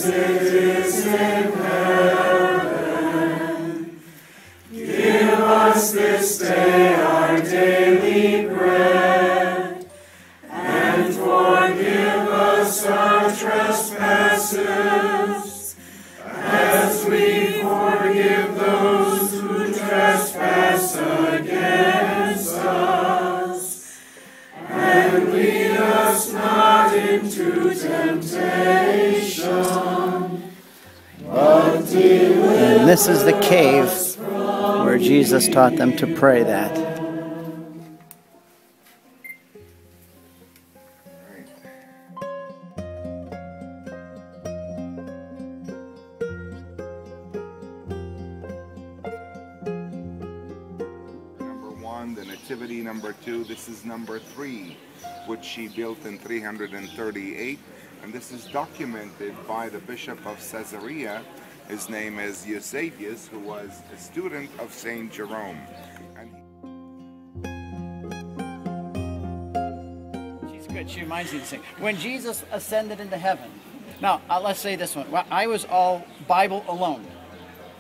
as it is in heaven. Give us this day our daily bread, and forgive us our trespasses, as we forgive those who trespass against us. And lead us not into temptation, but deliver us. And this is the cave where Jesus taught them to pray that. The Nativity number 2. This is number 3, which she built in 338, and this is documented by the Bishop of Caesarea. His name is Eusebius, who was a student of Saint Jerome. She's good. She reminds me of this thing. When Jesus ascended into heaven, now let's say this one. Well, I was all Bible alone.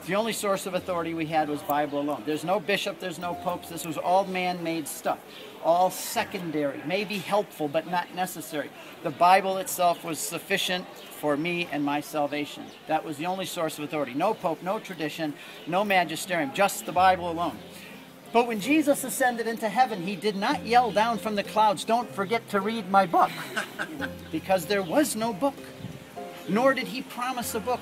The only source of authority we had was Bible alone. There's no bishop, there's no popes. This was all man-made stuff. All secondary, maybe helpful, but not necessary. The Bible itself was sufficient for me and my salvation. That was the only source of authority. No pope, no tradition, no magisterium, just the Bible alone. But when Jesus ascended into heaven, he did not yell down from the clouds, "Don't forget to read my book," because there was no book. Nor did he promise a book.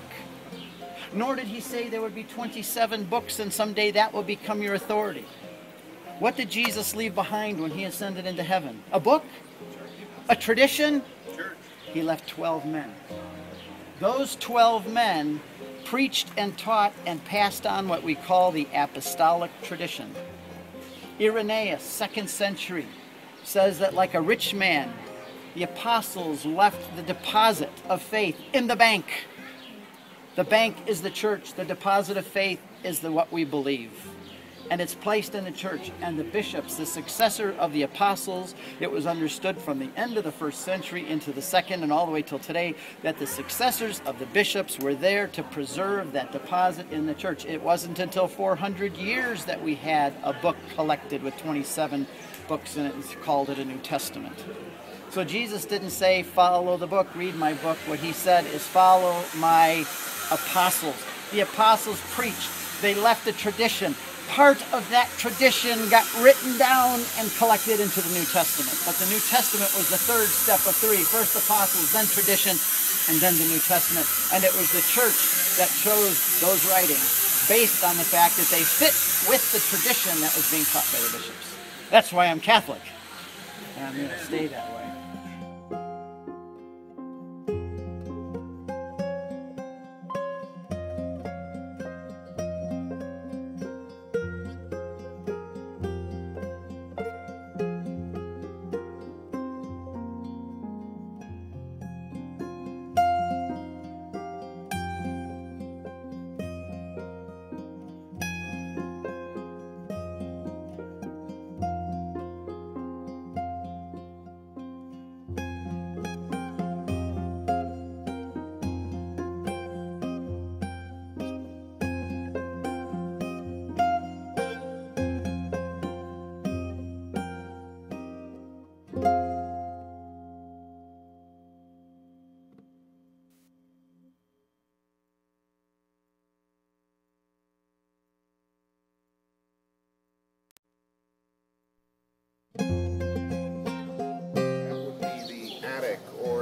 Nor did he say there would be 27 books and someday that will become your authority. What did Jesus leave behind when he ascended into heaven? A book? A tradition? He left 12 men. Those 12 men preached and taught and passed on what we call the apostolic tradition. Irenaeus, 2nd century, says that like a rich man, the apostles left the deposit of faith in the bank. The bank is the church. The deposit of faith is what we believe. And it's placed in the church. And the bishops, the successor of the apostles, it was understood from the end of the 1st century into the 2nd and all the way till today that the successors of the bishops were there to preserve that deposit in the church. It wasn't until 400 years that we had a book collected with 27 books in it and called it a New Testament. So Jesus didn't say, follow the book, read my book. What he said is, follow my apostles. The apostles preached. They left a tradition. Part of that tradition got written down and collected into the New Testament. But the New Testament was the 3rd step of 3. First apostles, then tradition, and then the New Testament. And it was the church that chose those writings based on the fact that they fit with the tradition that was being taught by the bishops. That's why I'm Catholic. And I'm going to stay that way.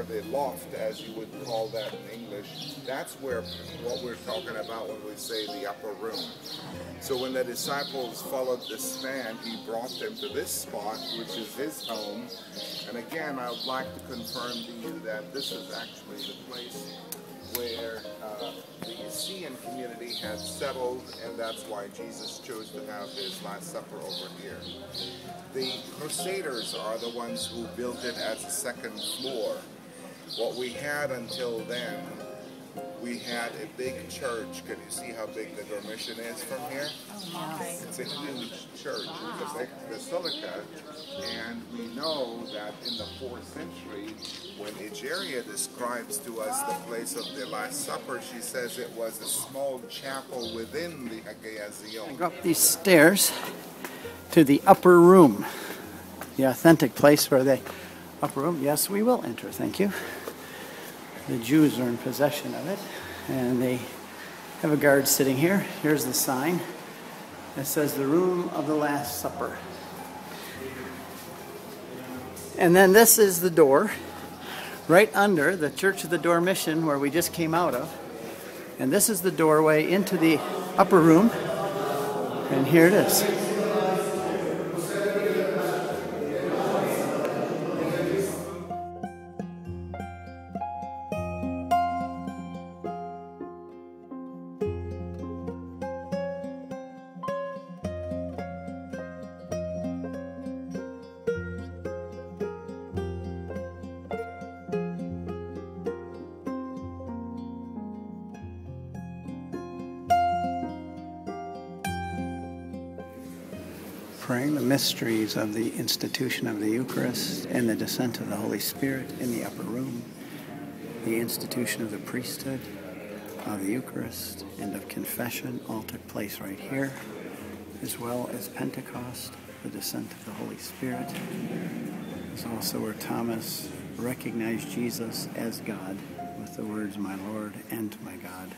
The loft, as you would call that in English, that's where what we're talking about when we say the upper room. So when the disciples followed this man, he brought them to this spot, which is his home. And again, I would like to confirm to you that this is actually the place where the Essean community had settled, and that's why Jesus chose to have his Last Supper over here. The Crusaders are the ones who built it as a second floor. What we had until then, we had a big church. Can you see how big the Dormition is from here? It's a huge church. It's a big basilica. And we know that in the 4th century, when Egeria describes to us the place of the Last Supper, she says it was a small chapel within the Hagiazion. Go up these stairs to the upper room, the authentic place where they upper room. Yes, we will enter. Thank you. The Jews are in possession of it, and they have a guard sitting here. Here's the sign. It says the room of the Last Supper. And then this is the door right under the Church of the Dormition where we just came out of. And this is the doorway into the upper room. And here it is. Praying the mysteries of the institution of the Eucharist and the descent of the Holy Spirit in the upper room, the institution of the priesthood, of the Eucharist, and of confession all took place right here, as well as Pentecost, the descent of the Holy Spirit. It's also where Thomas recognized Jesus as God with the words, "My Lord and my God."